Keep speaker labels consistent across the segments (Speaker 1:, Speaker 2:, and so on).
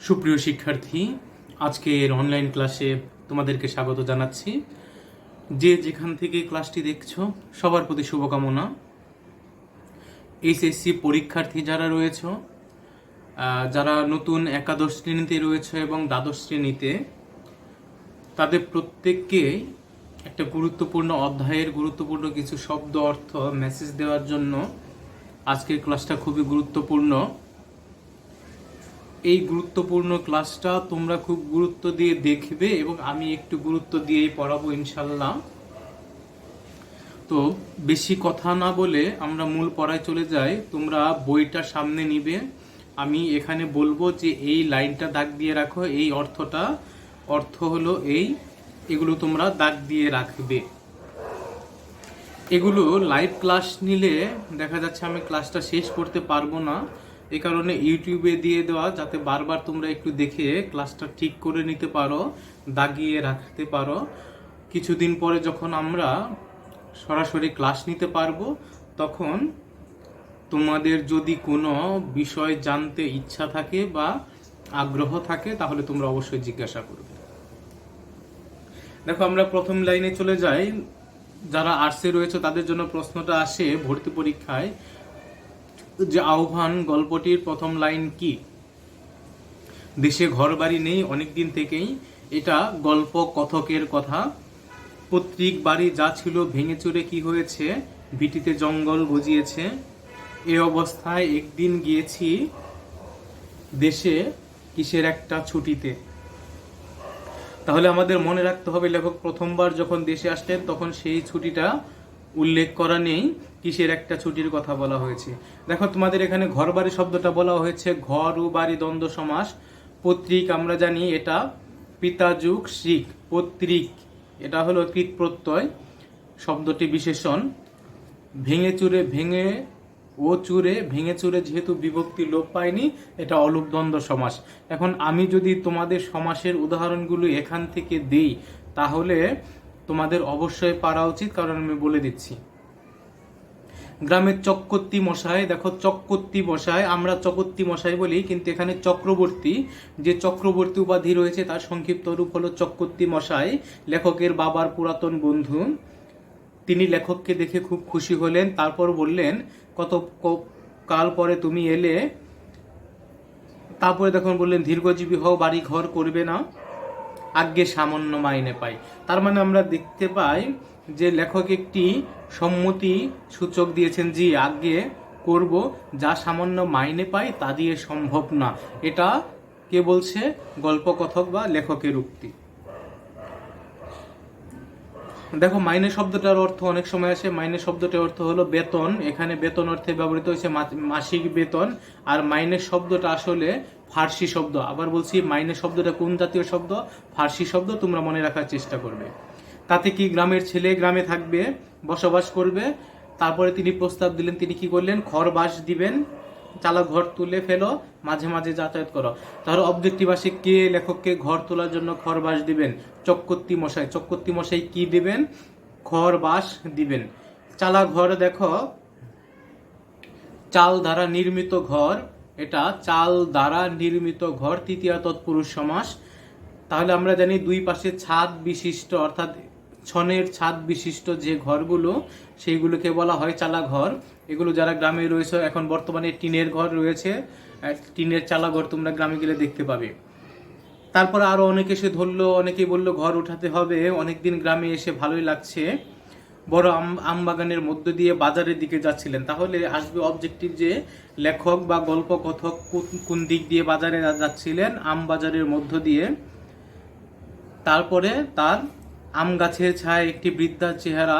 Speaker 1: সুপ্রিয় শিক্ষার্থী, আজকের অনলাইন ক্লাসে তোমাদেরকে স্বাগত জানাচ্ছি। যে যেখান থেকে ক্লাসটি দেখছো সবার প্রতি শুভকামনা। এইচএসসি পরীক্ষার্থী যারা রয়েছে, যারা নতুন একাদশ শ্রেণীতে রয়েছে এবং দ্বাদশ শ্রেণীতে, তাদের প্রত্যেককে একটা গুরুত্বপূর্ণ অধ্যায়ের গুরুত্বপূর্ণ কিছু শব্দ অর্থ মেসেজ দেওয়ার জন্য আজকের ক্লাসটা খুবই গুরুত্বপূর্ণ। এই গুরুত্বপূর্ণ ক্লাসটা তোমরা খুব গুরুত্ব দিয়ে দেখবে এবং আমি একটু গুরুত্ব দিয়েই পড়াবো ইনশাল্লাহ। তো বেশি কথা না বলে আমরা মূল পড়ায় চলে যাই। তোমরা বইটা সামনে নিবে, আমি এখানে বলবো যে এই লাইনটা দাগ দিয়ে রাখো, এই অর্থ হলো এগুলো তোমরা দাগ দিয়ে রাখবে। এগুলো লাইভ ক্লাস নিলে দেখা যাচ্ছে আমি ক্লাসটা শেষ করতে পারবো না, এই কারণে ইউটিউবে দিয়ে দেওয়া, যাতে বারবার তোমরা একটু দেখে ক্লাসটা ঠিক করে নিতে পারো, দাগিয়ে রাখতে পারো। কিছুদিন পরে যখন আমরা সরাসরি ক্লাস নিতে পারবো, তখন তোমাদের যদি কোনো বিষয় জানতে ইচ্ছা থাকে বা আগ্রহ থাকে, তাহলে তোমরা অবশ্যই জিজ্ঞাসা করবে। দেখো, আমরা প্রথম লাইনে চলে যাই। যারা আর্টসে রয়েছে তাদের জন্য প্রশ্নটা আসে ভর্তি পরীক্ষায়, যে আহ্বান গল্পটির প্রথম লাইন কি? দেশে ঘর বাড়ি নেই অনেকদিন থেকেই, এটা গল্প কথকের কথা। পৈতৃক বাড়ি যা ছিল ভেঙে চুরে কি হয়েছে, ভিটিতে জঙ্গল গজিয়েছে। এ অবস্থায় একদিন গিয়েছি দেশে কিসের একটা ছুটিতে। তাহলে আমাদের মনে রাখতে হবে, লেখক প্রথমবার যখন দেশে আসলেন তখন সেই ছুটিটা উল্লেখ করা নেই, কিসের একটা ছুটির কথা বলা হয়েছে। দেখো, তোমাদের এখানে ঘর বাড়ি শব্দটা বলা হয়েছে ঘর ও বাড়ি দ্বন্দ্ব সমাস। পৈতৃক আমরা জানি এটা পিতা যুগ শ্রিক, পৈতৃক এটা হলো কৃত প্রত্যয়, শব্দটি বিশেষণ। ভেঙে চুরে ভেঙে চুরে যেহেতু বিভক্তি লোপ পায়নি, এটা অলুপ দ্বন্দ্ব সমাস। এখন আমি যদি তোমাদের সমাসের উদাহরণগুলো এখান থেকে দেই, তাহলে তোমাদের অবশ্যই পারা উচিত, কারণ আমি বলে দিচ্ছি। গ্রামের চক্রবর্তী মশাই, দেখো চক্রবর্তী মশাই, আমরা চক্রবর্তী মশাই বলি, কিন্তু এখানে চক্রবর্তী, যে চক্রবর্তী উপাধি রয়েছে তার সংক্ষিপ্ত রূপ হলো চক্রবর্তী মশাই, লেখকের বাবার পুরাতন বন্ধু। তিনি লেখককে দেখে খুব খুশি হলেন, তারপর বললেন কত কাল পরে তুমি এলে। তারপরে দেখুন বললেন দীর্ঘজীবী হও, বাড়ি ঘর করবে না, আজ্ঞে সামান্য মাইনে পাই। তার মানে আমরা দেখতে পাই যে লেখক একটি সম্মতি সূচক দিয়েছেন, জি আজ্ঞে করব, যা সামান্য মাইনে পাই তা দিয়ে সম্ভব না। এটা কে বলছে? গল্পকথক বা লেখকের উক্তি। দেখো, মাইনে শব্দটার অর্থ অনেক সময় আসে, মাইনে শব্দটার অর্থ হলো বেতন। এখানে বেতন অর্থে ব্যবহৃত হয়েছে মাসিক বেতন। আর মাইনে শব্দটা আসলে ফার্সি শব্দ। আবার বলছি, মাইনে শব্দটা কোন জাতীয় শব্দ? ফার্সি শব্দ, তোমরা মনে রাখার চেষ্টা করবে। তাতে কি গ্রামের ছেলে গ্রামে থাকবে, বসবাস করবে। তারপরে তিনি প্রস্তাব দিলেন, তিনি কি করলেন? ঘর বাস দিবেন, চালা ঘর তুলে ফেলো, মাঝে মাঝে যাতায়াত করো। তাহলে অবজেক্টিভ আসে, কে লেখককে ঘর তোলার জন্য ঘর বাস দিবেন? চক্রবর্তী মশাই। চক্রবর্তী মশাই কি দিবেন? ঘর বাস দিবেন। চালা ঘর, দেখো চাল দ্বারা নির্মিত ঘর, এটা চাল দ্বারা নির্মিত ঘর, তৃতীয়া তৎপুরুষ সমাস। তাহলে আমরা জানি দুই পাশে ছাদ বিশিষ্ট, অর্থাৎ ছনের ছাদ বিশিষ্ট যে ঘরগুলো, সেইগুলোকে বলা হয় চালা ঘর। এগুলো যারা গ্রামে রয়েছে, এখন বর্তমানে টিনের ঘর রয়েছে, টিনের চালা ঘর তোমরা গ্রামে গেলে দেখতে পাবে। তারপর আরো অনেকে এসে ধরলো, অনেকেই বললো ঘর উঠাতে হবে, অনেকদিন গ্রামে এসে ভালোই লাগছে। বড় আম বাগানের মধ্য দিয়ে বাজারের দিকে যাচ্ছিলেন। তাহলে আসবে অবজেক্টিভ, যে লেখক বা গল্প কথক কোন দিক দিয়ে বাজারে যাচ্ছিলেন? আম বাজারের মধ্য দিয়ে। তারপরে তার আম গাছের ছায় একটি বৃদ্ধার চেহারা,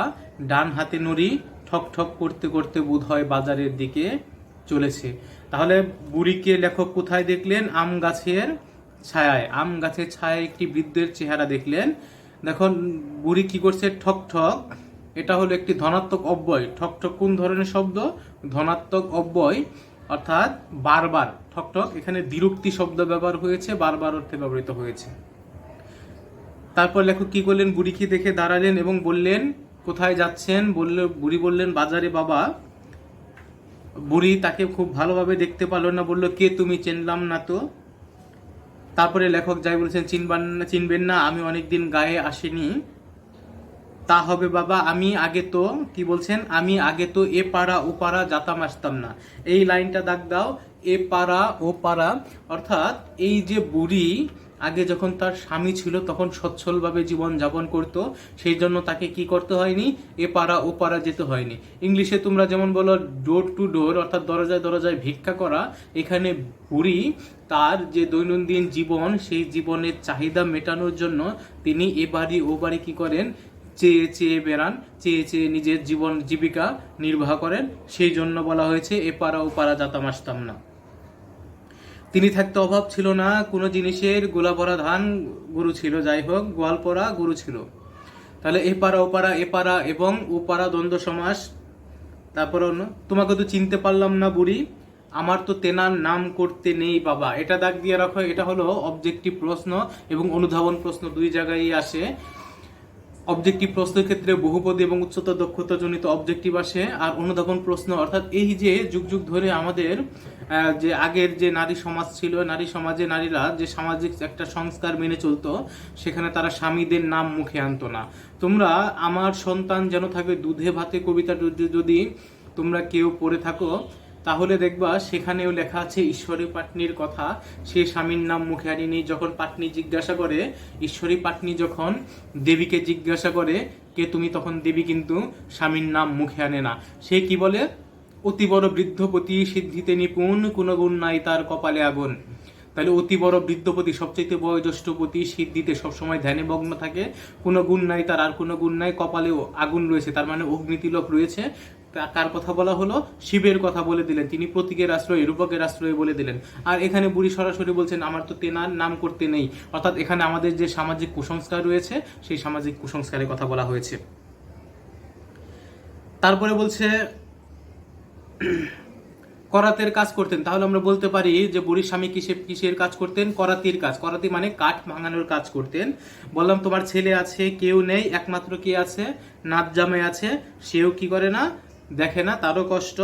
Speaker 1: ডান হাতে নুড়ি, ঠক ঠক করতে করতে বোধহয় বাজারের দিকে চলেছে। তাহলে বুড়িকে লেখক কোথায় দেখলেন? আম গাছের ছায়ায়। আম গাছের ছায়ায় একটি বৃদ্ধের চেহারা দেখলেন। দেখুন বুড়ি কি করছে? ঠক ঠক, এটা হলো একটি ধনাত্মক অব্যয়। ঠক ঠক কোন ধরনের শব্দ? ধনাত্মক অব্যয়, অর্থাৎ বারবার। ঠক ঠক এখানে দ্বিরুক্তি শব্দ ব্যবহার হয়েছে, বারবার অর্থে ব্যবহৃত হয়েছে। তারপর লেখক কি করলেন? বুড়িকে দেখে দাঁড়ালেন এবং বললেন, কোথায় যাচ্ছেন? বুড়ি বললেন, বাজারে বাবা। বুড়ি তাকে খুব ভালোভাবে দেখতে পারল না, বলল, কে তুমি? চিনলাম না তো। তারপরে লেখক যাই বলছেন, চিনবেন না, আমি অনেকদিন গায়ে আসিনি। তা হবে বাবা, আমি আগে তো কি বলছেন, আমি আগে তো এ পাড়া ও পাড়া যাতাম আসতাম না। এই লাইনটা দাগ দাও, এ পাড়া ও পাড়া, অর্থাৎ এই যে বুড়ি আগে যখন তার স্বামী ছিল তখন সচ্ছলভাবে জীবন যাপন করতো, সেই জন্য তাকে কি করতে হয়নি, এ পাড়া ও পাড়া যেতে হয়নি। ইংলিশে তোমরা যেমন বলো ডোর টু ডোর, অর্থাৎ দরজায় দরজায় ভিক্ষা করা, এখানে বুড়ি তার যে দৈনন্দিন জীবন, সেই জীবনের চাহিদা মেটানোর জন্য তিনি এ বাড়ি ও বাড়ি কি করেন, চেয়ে চেয়ে বেড়ান, চেয়ে চেয়ে নিজের জীবন জীবিকা নির্বাহ করেন, সেই জন্য বলা হয়েছে এ পাড়া ও পাড়া যাতাম আসতাম না। তিনি থাকতে অভাব ছিল না কোনো জিনিসের, গোলা ভরা ধান গরু ছিল, যাই হোক গোয়াল পরা গরু ছিল। তাহলে এ পাড়া ও পাড়া, এ পাড়া এবং ও পাড়া দ্বন্দ্ব সমাস। তারপর তোমাকে তো চিনতে পারলাম না বুড়ি, আমার তো তেনার নাম করতে নেই বাবা। এটা দাগ দিয়ে রাখো, এটা হলো অবজেক্টিভ প্রশ্ন এবং অনুধাবন প্রশ্ন দুই জায়গায় আসে। অবজেক্টিভ প্রশ্নের ক্ষেত্রে বহুপদী এবং উচ্চতর দক্ষতা জনিত অবজেক্টিভ আসে, আর অনুধাবন প্রশ্ন অর্থাৎ এই যে যুগ যুগ ধরে আমাদের যে আগের যে নারী সমাজ ছিল, নারী সমাজে নারীরা যে সামাজিক একটা সংস্কার মেনে চলতো, সেখানে তারা স্বামীদের নাম মুখে আনতো না। তোমরা আমার সন্তান যেন থাকে দুধে ভাতে কবিতা যদি তোমরা কেউ পড়ে থাকো, তাহলে দেখবা সেখানেও লেখা আছে ঈশ্বরী পাটনির কথা। সে স্বামীর নাম মুখে আনেনি। যখন পাটনি জিজ্ঞাসা করে, ঈশ্বরী পাটনি যখন দেবীকে জিজ্ঞাসা করে কে তুমি, তখন দেবী কিন্তু স্বামীর নাম মুখে আনে না। সে কি বলে, অতি বড় বৃদ্ধপতি সিদ্ধিতে নিপুণ, কোনো গুণ নাই তার কপালে আগুন। তাহলে অতি বড় বৃদ্ধপতি, সবচেয়ে বয়োজ্যেষ্ঠপতি, সিদ্ধিতে সবসময় ধ্যানে মগ্ন থাকে, কোনো গুণ নাই তার, আর কোনো গুণ নাই, কপালেও আগুন রয়েছে, তার মানে অগ্নিতিলক রয়েছে। কার কথা বলা হলো, শিবের কথা বলে দিলেন, তিনি প্রতীকের আশ্রয় রূপকের আশ্রয় বলে দিলেন। আর এখানে বুড়ি সরাসরি বলছেন আমার তো তেনার নাম করতে নেই, অর্থাৎ এখানে আমাদের যে সামাজিক কুসংস্কার রয়েছে সেই সামাজিক কুসংস্কারের কথা বলা হয়েছে। তারপরে বলছে করাতের কাজ করতেন। তাহলে আমরা বলতে পারি যে বুড়ির স্বামী কিসের কাজ করতেন, করাতির কাজ। করাতি মানে কাঠ ভাঙানোর কাজ করতেন। বললাম তোমার ছেলে আছে, কেউ নেই, একমাত্র কি আছে, নাত জামাই আছে, সেও কি করে না, দেখে না, তারও কষ্ট,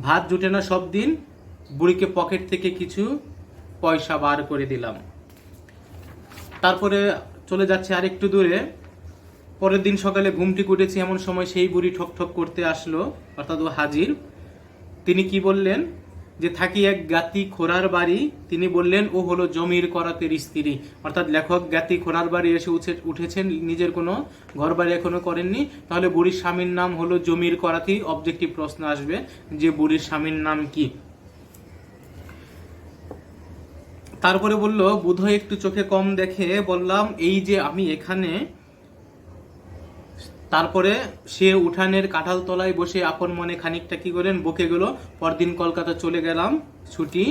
Speaker 1: ভাত জুটে না সব দিন, বুড়িকে পকেট থেকে কিছু পয়সা বার করে দিলাম। তারপরে চলে যাচ্ছে আরেকটু দূরে। পরের দিন সকালে ঘুমটি উঠেছে এমন সময় সেই বুড়ি ঠক ঠক করতে আসলো, অর্থাৎ ও হাজির। তিনি কি বললেন, যে থাকি এক জ্ঞাতি খোরার বাড়ি। তিনি বললেন ও হলো জমির করাতের স্ত্রী, অর্থাৎ লেখক জ্ঞাতি খোরার বাড়ি এসে উঠেছেন, নিজের কোনো ঘর বাড়ি এখনো করেননি। তাহলে বুড়ির স্বামীর নাম হলো জমির করাতি। অবজেক্টিভ প্রশ্ন আসবে যে বুড়ির স্বামীর নাম কি। তারপরে বলল বোধহয় একটু চোখে কম দেখে। বললাম এই যে আমি এখানে। তারপরে সে উঠানের কাঁঠাল তলায় বসে আপন মনে খানিকটা কি করেন, বকে গেল। পরদিন কলকাতা চলে গেলাম, ছুটি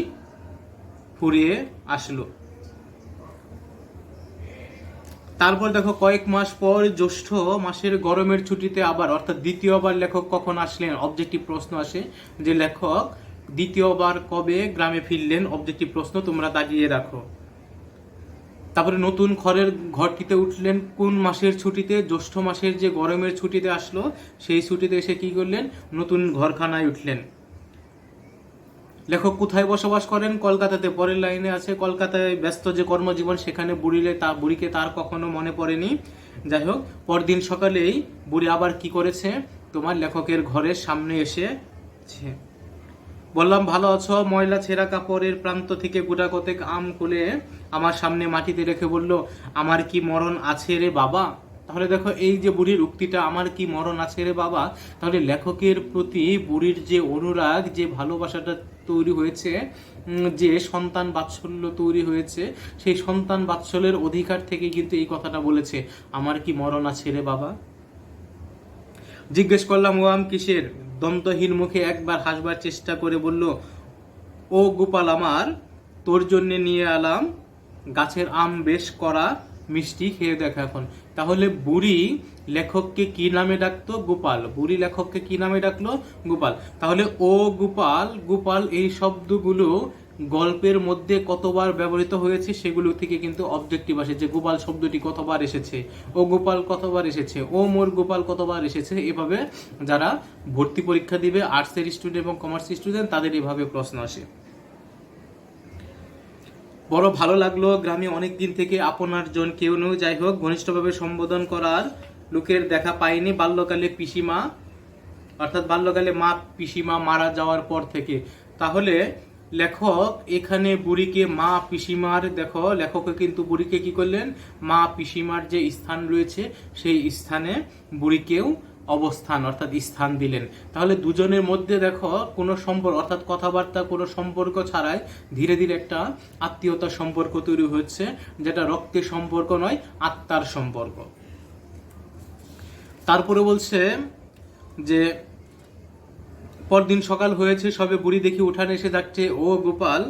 Speaker 1: ফুরিয়ে আসলো। তারপর দেখো কয়েক মাস পর জ্যৈষ্ঠ মাসের গরমের ছুটিতে আবার, অর্থাৎ দ্বিতীয়বার লেখক কখন আসলেন, অবজেক্টিভ প্রশ্ন আসে যে লেখক দ্বিতীয়বার কবে গ্রামে ফিরলেন, অবজেক্টিভ প্রশ্ন তোমরা দাগিয়ে রাখো। তারপরে নতুন ঘরটিতে উঠলেন কোন মাসের ছুটিতে, জ্যৈষ্ঠ মাসের যে গরমের ছুটিতে আসলো, সেই ছুটিতে এসে কি করলেন, নতুন ঘরখানায় উঠলেন। লেখক কোথায় বসবাস করেন, কলকাতাতে। পরের লাইনে আছে কলকাতায় ব্যস্ত যে কর্মজীবন, সেখানে বুড়িকে তার কখনো মনে পড়েনি। যাই হোক, পরদিন সকালেই বুড়ি আবার কি করেছে, তোমার লেখকের ঘরের সামনে এসেছে। বললাম ভালো আছো, ময়লা ছেঁড়া কাপড়ের প্রান্ত থেকে গোটা কতেক আম খুলে আমার সামনে মাটিতে রেখে বলল আমার কি মরণ আছে রে বাবা। তাহলে দেখো এই যে বুড়ির উক্তিটা, আমার কি মরণ আছে রে বাবা, তাহলে লেখকের প্রতি বুড়ির যে অনুরাগ, যে ভালোবাসাটা তৈরি হয়েছে, যে সন্তান বাৎসল্য তৈরি হয়েছে, সেই সন্তান বাৎসল্যের অধিকার থেকে কিন্তু এই কথাটা বলেছে, আমার কি মরণ আছে রে বাবা। জিজ্ঞেস করলাম ও আম কিসের। দন্তহীন মুখে একবার হাসবার চেষ্টা করে বলল ও গোপাল আমার, তোর জন্য নিয়ে এলাম গাছের আম, বেশ করা মিষ্টি, খেয়ে দেখা এখন। তাহলে বুড়ি লেখককে কি নামে ডাকতো, গোপাল। বুড়ি লেখককে কি নামে ডাকলো, গোপাল। তাহলে ও গোপাল, গোপাল এই শব্দগুলো গল্পের মধ্যে কতবার ব্যবহৃত হয়েছে সেগুলো থেকে কিন্তু অবজেক্টিভ আসে, যে গোপাল শব্দটি কতবার এসেছে, ও গোপাল কতবার এসেছে, ও মোর গোপাল কতবার এসেছে। এভাবে যারা ভর্তি পরীক্ষা দিবে, আর্টসের স্টুডেন্ট এবং কমার্স স্টুডেন্ট, তাদের এভাবে প্রশ্ন আসে। বড় ভালো লাগলো, গ্রামে অনেক দিন থেকে আপনার জন কেউ নেই, যাই হোক ঘনিষ্ঠভাবে সম্বোধন করার লোকের দেখা পাইনি বাল্যকালে পিসিমা, অর্থাৎ বাল্যকালে মা পিসিমা মারা যাওয়ার পর থেকে। তাহলে লেখক এখানে বুড়িকে মা পিসিমার, দেখো লেখকে কিন্তু বুড়িকে কি করলেন, মা পিসিমার যে স্থান রয়েছে সেই স্থানে বুড়িকেও অবস্থান অর্থাৎ স্থান দিলেন। তাহলে দুজনের মধ্যে দেখো কোনো সম্পর্ক অর্থাৎ কথাবার্তা কোনো সম্পর্ক ছাড়াই ধীরে ধীরে একটা আত্মীয়তার সম্পর্ক তৈরি হচ্ছে, যেটা রক্তের সম্পর্ক নয়, আত্মার সম্পর্ক। তারপরে বলছে যে পরদিন সকাল হয়েছে, সবে বুড়ি দেখি উঠানে এসে যাচ্ছে। ও গোপাল,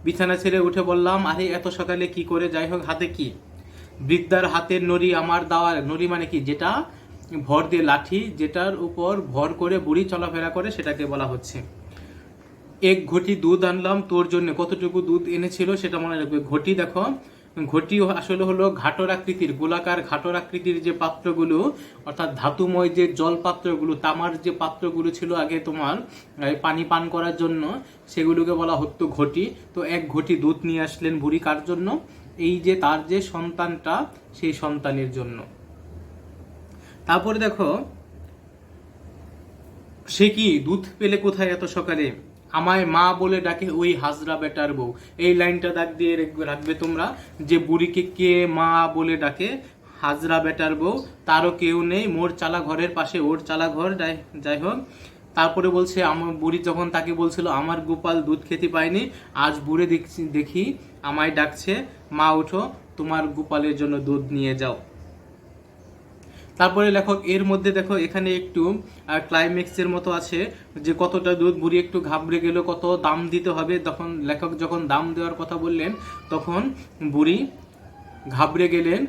Speaker 1: বিছানা ছেড়ে উঠে বললাম, আরে এত সকালে কি করে? যাই হোক, হাতে কি? বৃদ্ধার হাতের নড়ি আমার দেওয়ার। নড়ি মানে কি? যেটা ভর দিয়ে লাঠি, যেটার উপর ভর করে বুড়ি চলাফেরা করে, সেটাকে বলা হচ্ছে। এক ঘটি দুধ আনলাম তোর জন্য। কতটুকু দুধ এনেছিল সেটা মনে রাখবে। ঘটি দেখো, ঘটি আসলে হলো ঘাটর আকৃতির, গোলাকার ঘাটর আকৃতির যে পাত্রগুলো, অর্থাৎ ধাতুময় যে জল পাত্রগুলো, তামার যে পাত্রগুলো ছিল আগে তোমার পানি পান করার জন্য, সেগুলোকে বলা হতো ঘটি। তো এক ঘটি দুধ নিয়ে আসলেন বুড়ি, কার জন্য? এই যে তার যে সন্তানটা, সেই সন্তানের জন্য। তারপরে দেখো সে কি দুধ পেলে কোথায় এত সকালে? আমায় মা বলে ডাকে ওই হাজরা বেটার বউ। এই লাইনটা দাগ দিয়ে রাখবে তোমরা, যে বুড়িকে কে মা বলে ডাকে? হাজরা বেটার বউ, তারও কেউ নেই, মোর চালা ঘরের পাশে ওর চালা ঘর। যাই হোক, তারপরে বলছে আমার বুড়ি যখন তাকে বলছিল আমার গোপাল দুধ খেতে পায়নি, আজ বুড়ে দেখি আমায় ডাকছে, মা উঠো তোমার গোপালের জন্য দুধ নিয়ে যাও। তারপরে লেখক এর মধ্যে দেখো এখানে একটু ক্লাইম্যাক্সের মতো আছে, যে কতটা দুধ, বুড়ি একটু ঘাবড়ে গেল, কত দাম দিতে হবে। তখন লেখক যখন দাম দেওয়ার কথা বললেন, তখন বুড়ি ঘাবড়ে গেলেন,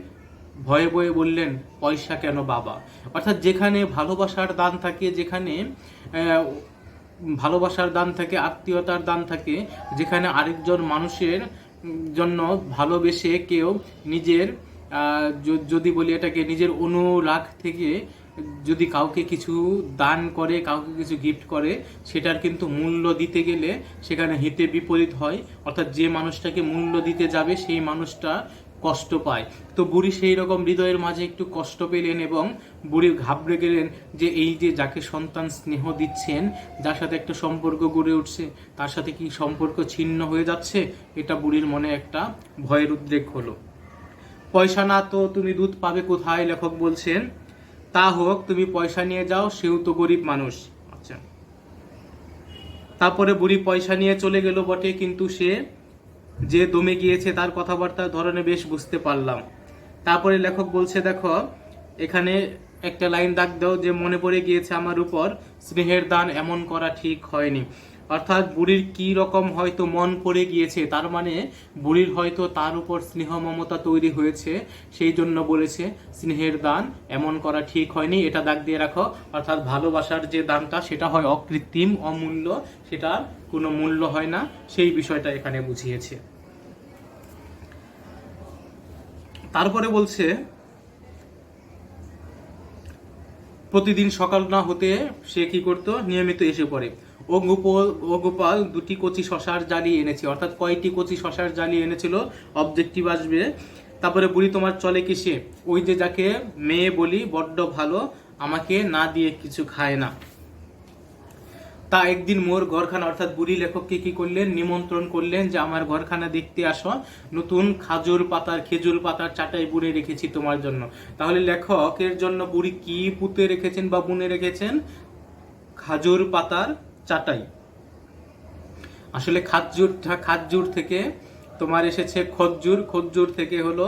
Speaker 1: ভয়ে ভয়ে বললেন, পয়সা কেন বাবা? অর্থাৎ যেখানে ভালোবাসার দান থাকে, যেখানে ভালোবাসার দান থাকে, আত্মীয়তার দান থাকে, যেখানে আরেকজন মানুষের জন্য ভালোবেসে কেউ নিজের যদি বলি এটাকে নিজের অনুরাগ থেকে যদি কাউকে কিছু দান করে, কাউকে কিছু গিফট করে, সেটার কিন্তু মূল্য দিতে গেলে সেখানে হিতে বিপরীত হয়। অর্থাৎ যে মানুষটাকে মূল্য দিতে যাবে সেই মানুষটা কষ্ট পায়। তো বুড়ি সেই রকম হৃদয়ের মাঝে একটু কষ্ট পেলেন এবং বুড়ি ঘাবড়ে গেলেন, যে এই যে যাকে সন্তান স্নেহ দিচ্ছেন, যার সাথে একটা সম্পর্ক গড়ে উঠছে, তার সাথে কি সম্পর্ক ছিন্ন হয়ে যাচ্ছে? এটা বুড়ির মনে একটা ভয়ের উদ্রেক হলো। পয়সা না তো তুমি দুধ পাবে কোথায়? লেখক বলছেন, তা হোক, তুমি পয়সা নিয়ে যাও, সেও তো গরিব মানুষ। আচ্ছা, তারপরে বুড়ি পয়সা নিয়ে চলে গেল বটে, কিন্তু সে যে দমে গিয়েছে তার কথাবার্তার ধরনে বেশ বুঝতে পারলাম। তারপরে লেখক বলছে, দেখো এখানে একটা লাইন দাগ দাও, যে মনে পড়ে গিয়েছে আমার উপর স্নেহের দান এমন করা ঠিক হয়নি। অর্থাৎ বুড়ির কি রকম হয়তো মন পড়ে গিয়েছে, তার মানে বুড়ির হয়তো তার উপর স্নেহ মমতা তৈরি হয়েছে, সেই জন্য বলেছে স্নেহের দান এমন করা ঠিক হয়নি। এটা দাগ দিয়ে রাখো। অর্থাৎ ভালোবাসার যে দানটা সেটা হয় অকৃত্রিম, অমূল্য, সেটার কোনো মূল্য হয় না, সেই বিষয়টা এখানে বুঝিয়েছে। তারপরে বলছে প্রতিদিন সকাল না হতে সে কি করতো, নিয়মিত এসে পড়ে। ও গোপাল দুটি কচি শশার জালি এনেছে। অর্থাৎ কয়টি কচি শশার জালি এনেছিল, অবজেক্টিভ আসবে। তারপরে বুড়ি তোমার চলে কিসে? ওই যে যাকে মেয়ে বলি বড্ড ভালো, আমাকে না দিয়ে কিছু খায় না। তা একদিন মোর ঘরখানা, অর্থাৎ বুড়ি লেখককে কি করলেন, নিমন্ত্রণ করলেন যে আমার ঘরখানা দেখতে আসো, নতুন খেজুর পাতার চাটাই বুনে রেখেছি তোমার জন্য। তাহলে লেখকের জন্য বুড়ি কি পুঁতে রেখেছেন বা বুনে রেখেছেন? খাজুর পাতার চাটাই। আসলে খাজুর থেকে তোমার এসেছে খজ্জুর, খজ্জুর থেকে হলো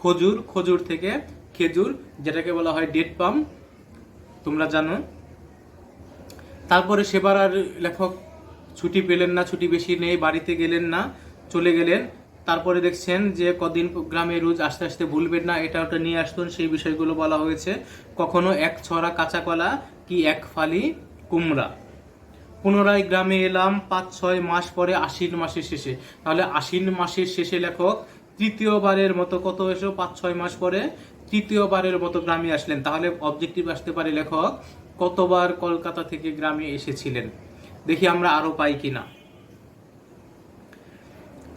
Speaker 1: খজুর, খজুর থেকে খেজুর, যেটাকে বলা হয় ডেট পাম, তোমরা জানো। তারপরে সেবার আর লেখক ছুটি পেলেন না, ছুটি বেশি নেই, বাড়িতে গেলেন না, চলে গেলেন। তারপরে দেখছেন যে কদিন গ্রামে রোজ আস্তে আস্তে ভুলবেন না, এটা ওটা নিয়ে আসতেন, সেই বিষয়গুলো বলা হয়েছে। কখনো এক ছড়া কাঁচা কলা, কি এক ফালি কুমড়া। পুনরায় গ্রামে এলাম 5-6 মাস পরে, আশ্বিন মাসের শেষে। তাহলে আশ্বিন মাসের শেষে লেখক তৃতীয়বারের মতো, কত এসো 5-6 মাস পরে তৃতীয়বারের মতো গ্রামে আসলেন। তাহলে অবজেক্টিভ আসতে পারে লেখক কতবার কলকাতা থেকে গ্রামে এসেছিলেন। দেখি আমরা আরো পাই কিনা।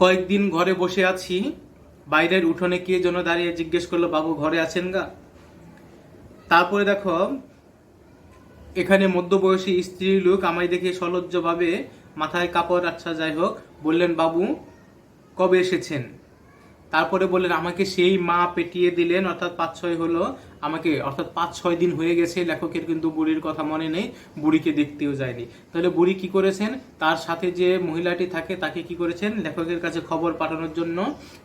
Speaker 1: কয়েকদিন ঘরে বসে আছি, বাইরের উঠোনে কে যেন দাঁড়িয়ে জিজ্ঞেস করলো, বাবু ঘরে আছেন গা? তারপরে দেখো এখানে মধ্যবয়সী স্ত্রী লোক আমায় দেখে সলজ্জভাবে মাথায় কাপড়, আচ্ছা যাই হোক, বললেন, বাবু কবে এসেছেন? তারপরে বললেন, আমাকে সেই মা পেটিয়ে দিলেন, অর্থাৎ 5-6 হলো আমাকে, অর্থাৎ 5-6 দিন হয়ে গেছে। লেখকের কিন্তু বুড়ির কথা মনে নেই, বুড়িকে দেখতেও যায়নি। তাহলে বুড়ি কি করেছেন, তার সাথে যে মহিলাটি থাকে তাকে কি করেছেন, লেখকের কাছে খবর পাঠানোর জন্য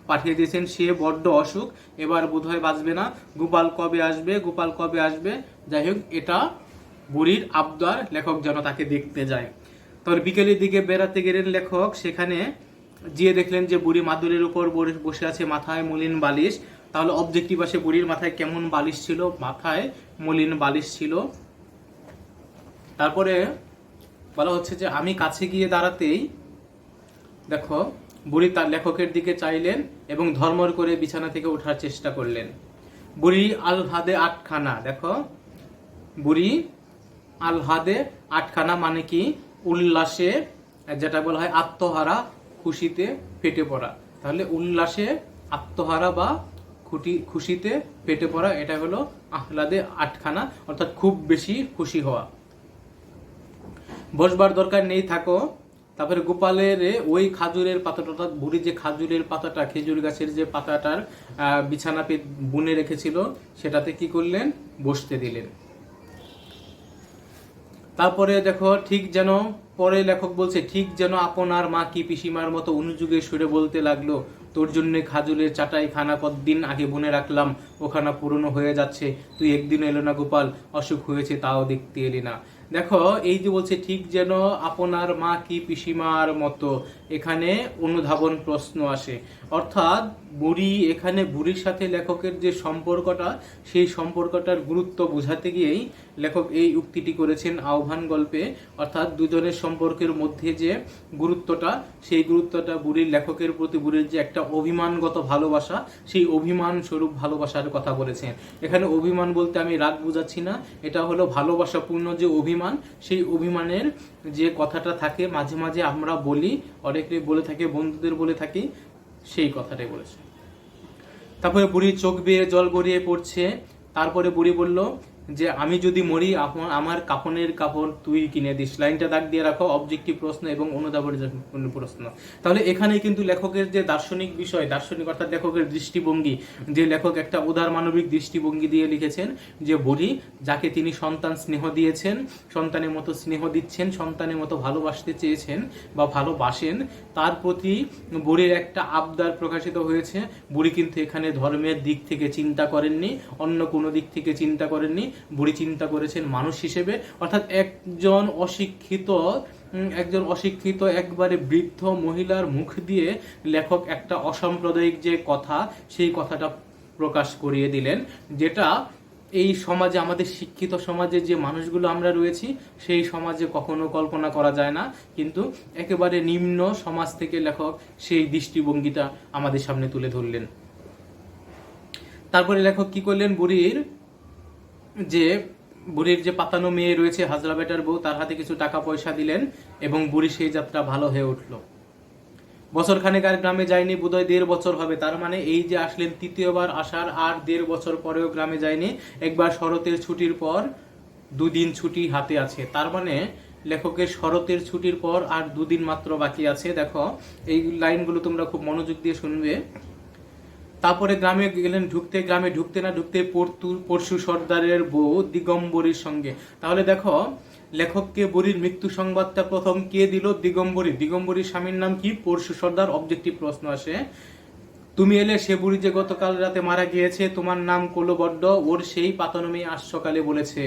Speaker 1: পাঠিয়ে দিয়েছেন। সে বড্ড অসুখ, এবার বোধহয় বাঁচবে না, গোপাল কবে আসবে, গোপাল কবে আসবে। যাই হোক, এটা বুড়ির আবদার, লেখক যেন তাকে দেখতে যায়। তবে বিকেলের দিকে বেড়াতে গেলেন লেখক, সেখানে গিয়ে দেখলেন যে বুড়ি মাদুরের উপর বসে আছে, মাথায় মলিন বালিশ। তাহলে অবজেক্টিভ আসে, বুড়ির মাথায় কেমন বালিশ ছিল, মাথায় মলিন বালিশ ছিল। তারপরে বলা হচ্ছে যে আমি কাছে গিয়ে দাঁড়াতেই দেখো বুড়ি তার লেখকের দিকে চাইলেন এবং ধর্মর করে বিছানা থেকে ওঠার চেষ্টা করলেন। বুড়ি আলহাদে আটখানা, দেখো বুড়ি আলহাদে আটখানা মানে কি, উল্লাসে, যেটা বলা হয় আত্মহারা, খুশিতে ফেটে পড়া। তাহলে উল্লাসে আত্মহারা বা খুশিতে ফেটে পড়া, এটা হলো আহ্লাদে আটখানা, অর্থাৎ খুব বেশি খুশি হওয়া। বসবার দরকার নেই, থাকো। তারপরে গোপালের ওই খাজুরের পাতাটা, অর্থাৎ বুড়ি যে খাজুরের পাতাটা, খেজুর গাছের যে পাতাটার বিছানা বুনে রেখেছিল, সেটাতে কি করলেন, বসতে দিলেন। তারপরে দেখো ঠিক যেন, পরে লেখক বলছে, ঠিক যেন আপনার মা কি পিসিমার মতো অনুযোগে সুরে বলতে লাগলো, তোর জন্য খাজুরের চাটাই খানা কতদিন আগে বুনে রাখলাম, ওখানা পুরনো হয়ে যাচ্ছে, তুই একদিন এলো না গোপাল, অসুখ হয়েছে তাও দেখতে এলি না। দেখো এই যে বলছে ঠিক যেন আপনার মা কি পিসিমার মতো, এখানে অনুধাবন প্রশ্ন আসে। অর্থাৎ বুড়ি, এখানে বুড়ির সাথে লেখকের যে সম্পর্কটা, সেই সম্পর্কটার গুরুত্ব বোঝাতে গিয়েই লেখক এই উক্তিটি করেছেন আহ্বান গল্পে। অর্থাৎ দুজনের সম্পর্কের মধ্যে যে গুরুত্বটা, সেই গুরুত্বটা বুড়ির লেখকের প্রতি বুড়ির যে একটা অভিমানগত ভালোবাসা, সেই অভিমান স্বরূপ ভালোবাসার কথা বলেছেন। এখানে অভিমান বলতে আমি রাগ বুঝাচ্ছি না, এটা হলো ভালোবাসাপূর্ণ যে অভিমান, সেই অভিমানের যে কথাটা থাকে মাঝে মাঝে আমরা বলি, অনেকে বলে থাকে, বন্ধুদের বলে থাকি, সেই কথাটাই বলেছে। তারপরে বুড়ির চোখ বেয়ে জল গড়িয়ে পড়ছে। তারপরে বুড়ি বলল যে আমি যদি মরি, আমার কাফনের কাপড় তুই কিনে দিস। লাইনটা দাগ দিয়ে রাখো, অবজেক্টিভ প্রশ্ন এবং অনুধাবনের প্রশ্ন। তাহলে এখানে কিন্তু লেখকের যে দার্শনিক বিষয়, দার্শনিক অর্থাৎ লেখকের দৃষ্টিভঙ্গি, যে লেখক একটা উদার মানবিক দৃষ্টিভঙ্গি দিয়ে লিখেছেন যে বুড়ি যাকে তিনি সন্তান স্নেহ দিয়েছেন, সন্তানের মতো স্নেহ দিচ্ছেন, সন্তানের মতো ভালোবাসতে চেয়েছেন বা ভালোবাসেন, তার প্রতি বুড়ির একটা আবদার প্রকাশিত হয়েছে। বুড়ি কিন্তু এখানে ধর্মের দিক থেকে চিন্তা করেননি, অন্য কোনো দিক থেকে চিন্তা করেননি, বুড়ি চিন্তা করেছেন মানুষ হিসেবে। অর্থাৎ একজন অশিক্ষিত একবারে বৃদ্ধ মহিলার মুখ দিয়ে লেখক একটা অসাম্প্রদায়িক যে কথা, সেই কথাটা প্রকাশ করিয়ে দিলেন, যেটা এই সমাজে, আমাদের শিক্ষিত সমাজে যে মানুষগুলো আমরা রয়েছি, সেই সমাজে কখনো কল্পনা করা যায় না। কিন্তু একেবারে নিম্ন সমাজ থেকে লেখক সেই দৃষ্টিভঙ্গিটা আমাদের সামনে তুলে ধরলেন। তারপরে লেখক কি করলেন, বুড়ির যে পাতানো মেয়ে রয়েছে, হাজরা বেটার বউ, তার হাতে কিছু টাকা পয়সা দিলেন এবং বুড়ি সেই যাত্রা ভালো হয়ে উঠল। বছর খানেক আর গ্রামে যায়নি, বোধহয় 1.5 বছর হবে। তার মানে এই যে আসলেন তৃতীয়বার আসার আর 1.5 বছর পরেও গ্রামে যায়নি। একবার শরতের ছুটির পর 2 দিন ছুটি হাতে আছে। তার মানে লেখকের শরতের ছুটির পর আর 2 দিন মাত্র বাকি আছে। দেখো এই লাইনগুলো তোমরা খুব মনোযোগ দিয়ে শুনবে। তারপরে গ্রামে গেলেন, গ্রামে ঢুকতে না ঢুকতে পরশু সর্দারের বউ দিগম্বরীর সঙ্গে। তাহলে দেখো লেখককে বুড়ির মৃত্যু সংবাদটা প্রথম কে দিল, দিগম্বরীর স্বামীর নাম কি, পরশু সর্দার। অবজেক্টিভ প্রশ্ন আসে, তুমি এলে সে বুড়ি যে গতকাল রাতে মারা গিয়েছে, তোমার নাম করলো বড্ড, ওর সেই পাতানো মেয়ে আজ সকালে বলেছে।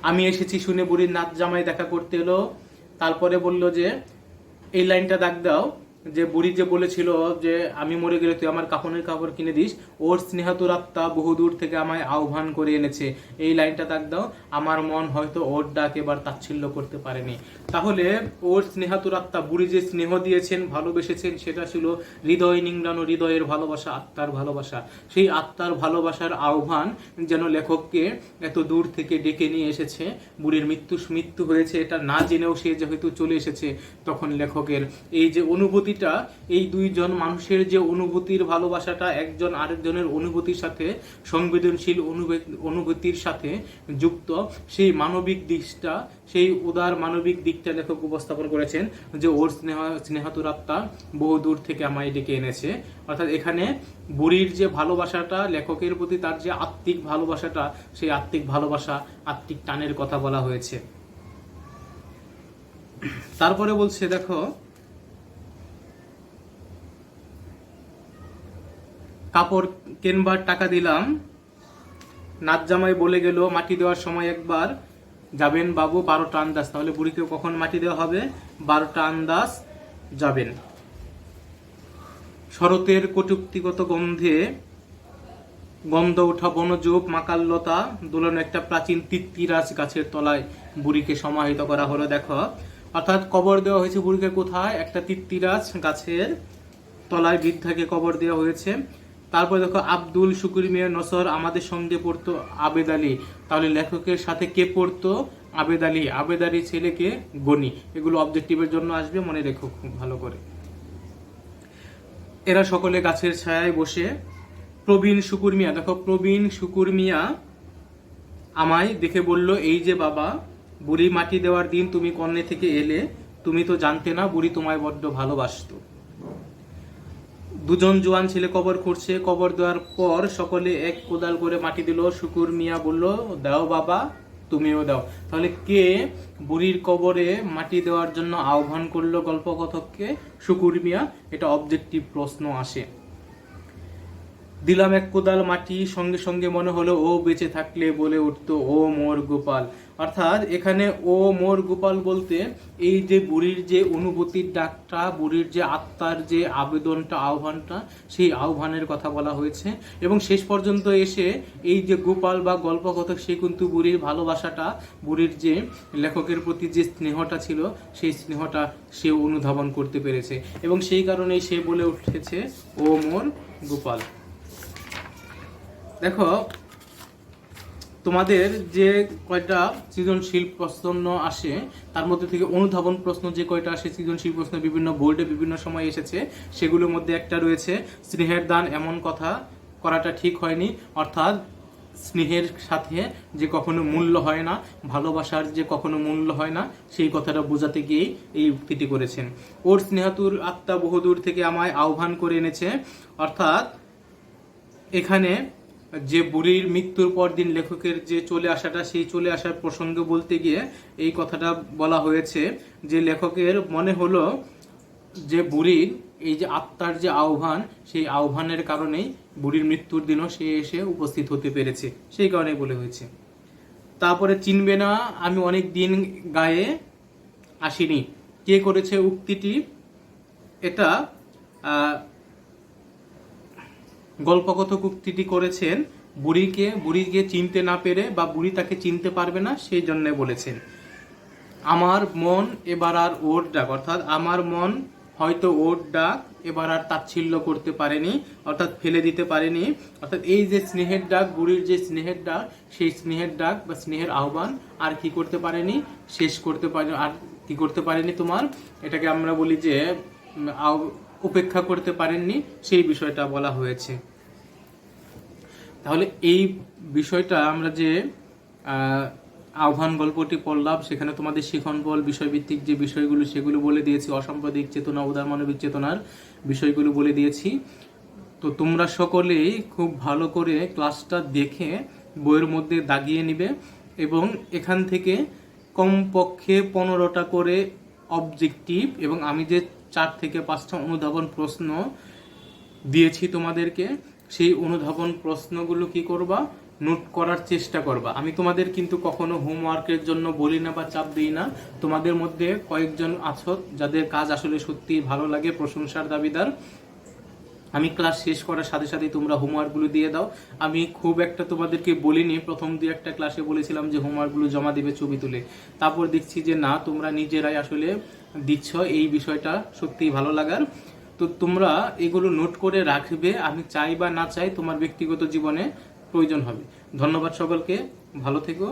Speaker 1: আমি এসেছি শুনে বুড়ির নাচ জামাই দেখা করতে এলো। তারপরে বলল যে এই লাইনটা দাগ দাও, যে বুড়ি যে বলেছিল যে আমি মরে গেলে তুই আমার কাফনের কাপড় কিনে দিস, ওর স্নেহাতুর আত্মা বহুদূর থেকে আমায় আহ্বান করে এনেছে। এই লাইনটা দাগ দাও, আমার মন হয়তো ওর ডাক এবার তাচ্ছিল্য করতে পারেনি। তাহলে ওর স্নেহাতুর আত্মা, বুড়ি যে স্নেহ দিয়েছেন, ভালোবেসেছেন, সেটা ছিল হৃদয় নিংড়ানো, হৃদয়ের ভালোবাসা, আত্মার ভালোবাসা। সেই আত্মার ভালোবাসার আহ্বান যেন লেখককে এত দূর থেকে ডেকে নিয়ে এসেছে। বুড়ির মৃত্যু হয়েছে এটা না জেনেও সে যেহেতু চলে এসেছে, তখন লেখকের এই যে অনুভূতি অনুভূতিটা, এই দুইজন মানুষের যে অনুভূতির ভালোবাসাটা একজন আরেকজনের অনুভূতির সাথে, সংবেদনশীল অনুভূতির সাথে যুক্ত, সেই মানবিক দিকটা, সেই উদার মানবিক দিকটা লেখক উপস্থাপন করেছেন, যে ওর স্নেহাতুর আত্মা বহু দূর থেকে আমায় ডেকে এনেছে। অর্থাৎ এখানে বুড়ির যে ভালোবাসাটা, লেখকের প্রতি তার যে আত্মিক ভালোবাসাটা, সেই আত্মিক ভালোবাসা, আত্মিক টানের কথা বলা হয়েছে। তারপরে বলছে, দেখো, কাপড় কেনবার টাকা দিলাম, নাচ জামাই বলে গেল মাটি দেওয়ার সময় একবার যাবেন বাবু 12টা আন্দাজ। তাহলে বুড়িকে কখন মাটি দেওয়া হবে? 12টা আন্দাজ যাবেন। শরতের কটুক্তিগত গন্ধে গন্ধ ওঠা বনজোপ মাকাললতা দোলন একটা প্রাচীন তিত্তিরাজ গাছের তলায় বুড়িকে সমাহিত করা হলো। দেখো, অর্থাৎ কবর দেওয়া হয়েছে বুড়িকে কোথায়? একটা তিত্তিরাজ গাছের তলায় বৃদ্ধাকে কবর দেওয়া হয়েছে। তারপর দেখো, আব্দুল শুকুর মিয়া নসর আমাদের সঙ্গে পড়তো আবেদ আলী। তাহলে লেখকের সাথে কে পড়তো? আবেদ আলী। আবেদ আলী ছেলেকে গনি। এগুলো অবজেক্টিভের জন্য আসবে, মনে রেখো খুব ভালো করে। এরা সকলে গাছের ছায়ায় বসে। প্রবীণ শুকুর মিয়া, দেখো, প্রবীণ শুকুর মিয়া আমায় দেখে বলল, এই যে বাবা, বুড়ি মাটি দেওয়ার দিন তুমি কন্যা থেকে এলে, তুমি তো জানতে না বুড়ি তোমায় বড্ড ভালোবাসতো। দুজন জোয়ান ছেলে কবর খুঁড়ছে। কবর দেওয়ার পর সকলে এক কোদাল করে মাটি দিল। শুকুর মিয়া বলল, দাও বাবা, তুমিও দাও। তাহলে কে বুড়ির কবরে মাটি দেওয়ার জন্য আহ্বান করলো গল্পকথককে? শুকুর মিয়া। এটা অবজেক্টিভ প্রশ্ন আসে। দিলাম এক কোদাল মাটি, সঙ্গে সঙ্গে মনে হলো ও বেঁচে থাকলে বলে উঠতো, ও মোর গোপাল। অর্থাৎ এখানে ও মোর গোপাল বলতে এই যে বুড়ির যে অনুভূতির ডাকটা, বুড়ির যে আত্মার যে আবেদনটা, আহ্বানটা, সেই আহ্বানের কথা বলা হয়েছে। এবং শেষ পর্যন্ত এসে এই যে গোপাল বা গল্পকথক, সে কিন্তু বুড়ির ভালোবাসাটা, বুড়ির যে লেখকের প্রতি যে স্নেহটা ছিল, সেই স্নেহটা সে অনুধাবন করতে পেরেছে, এবং সেই কারণেই সে বলে উঠেছে, ও মোর গোপাল। দেখো, তোমাদের যে কয়টা সৃজনশীল প্রশ্ন আসে, তার মধ্যে থেকে অনুধাবন প্রশ্ন যে কয়টা আসে, সৃজনশীল প্রশ্ন বিভিন্ন বোর্ডে বিভিন্ন সময় এসেছে, সেগুলোর মধ্যে একটা রয়েছে, স্নেহের দান এমন কথা করাটা ঠিক হয়নি। অর্থাৎ স্নেহের সাথে যে কখনো মূল্য হয় না, ভালোবাসার যে কখনো মূল্য হয় না, সেই কথাটা বোঝাতে গিয়েই এই উক্তিটি করেছেন। ওর স্নেহাতুর আত্মা বহুদূর থেকে আমায় আহ্বান করে এনেছে। অর্থাৎ এখানে যে বুড়ির মৃত্যুর পর দিন লেখকের যে চলে আসাটা, সেই চলে আসার প্রসঙ্গে বলতে গিয়ে এই কথাটা বলা হয়েছে, যে লেখকের মনে হলো যে বুড়ির এই যে আত্মার যে আহ্বান, সেই আহ্বানের কারণেই বুড়ির মৃত্যুর দিনও সে এসে উপস্থিত হতে পেরেছে, সেই কারণে বলে হয়েছে। তারপরে, চিনবে না আমি অনেক দিন গায়ে আসিনি। কে করেছে উক্তিটি? এটা গল্পকথক উক্তিটি করেছেন বুড়িকে চিনতে না পেরে, বা বুড়ি তাকে চিনতে পারবে না, সেই জন্য বলেছেন। আমার মন এবার আর ওর ডাক, অর্থাৎ আমার মন হয়তো ওর ডাক এবার আর তাচ্ছিল্য করতে পারেনি, অর্থাৎ ফেলে দিতে পারেনি। অর্থাৎ এই যে স্নেহের ডাক, বুড়ির যে স্নেহের ডাক, সেই স্নেহের ডাক বা স্নেহের আহ্বান আর কি করতে পারেনি? শেষ করতে পারে, আর কি করতে পারেনি তোমার, এটাকে আমরা বলি যে উপেক্ষা করতে পারেননি, সেই বিষয়টা বলা হয়েছে। তাহলে এই বিষয়টা আমরা যে আহ্বান গল্পটি পড়লাম, সেখানে তোমাদের শিখন বল, বিষয়ভিত্তিক যে বিষয়গুলো, সেগুলো বলে দিয়েছি, অসাম্প্রদায়িক চেতনা, উদার মানবিক চেতনার বিষয়গুলো বলে দিয়েছি। তো তোমরা সকলেই খুব ভালো করে ক্লাসটা দেখে বইয়ের মধ্যে দাগিয়ে নিবে, এবং এখান থেকে কমপক্ষে 15টা করে অবজেক্টিভ, এবং আমি যে 4 থেকে 5টা অনুধাবন প্রশ্ন দিয়েছি তোমাদেরকে, সেই অনুধাবন প্রশ্নগুলো কি করবা? নোট করার চেষ্টা করবা। আমি তোমাদের কিন্তু কখনো হোমওয়ার্কের জন্য বলি না বা চাপ দিই না। তোমাদের মধ্যে কয়েকজন আছো যাদের কাজ আসলে সত্যি ভালো লাগে, প্রশংসার দাবিদার। আমি ক্লাস শেষ করার সাথে সাথে তোমরা হোমওয়ার্কগুলো দিয়ে দাও। আমি খুব একটা তোমাদেরকে বলিনি, প্রথম 2-1টা ক্লাসে বলেছিলাম যে হোমওয়ার্কগুলো জমা দিবে ছবি তুলে। তারপর দেখছি যে না, তোমরা নিজেরাই আসলে দিচ্ছ, এই বিষয়টা সত্যিই ভালো লাগার। তো তোমরা এগুলো নোট করে রাখবে, আমি চাই বা না চাই তোমার ব্যক্তিগত জীবনে প্রয়োজন হবে। ধন্যবাদ সকলকে, ভালো থেকো।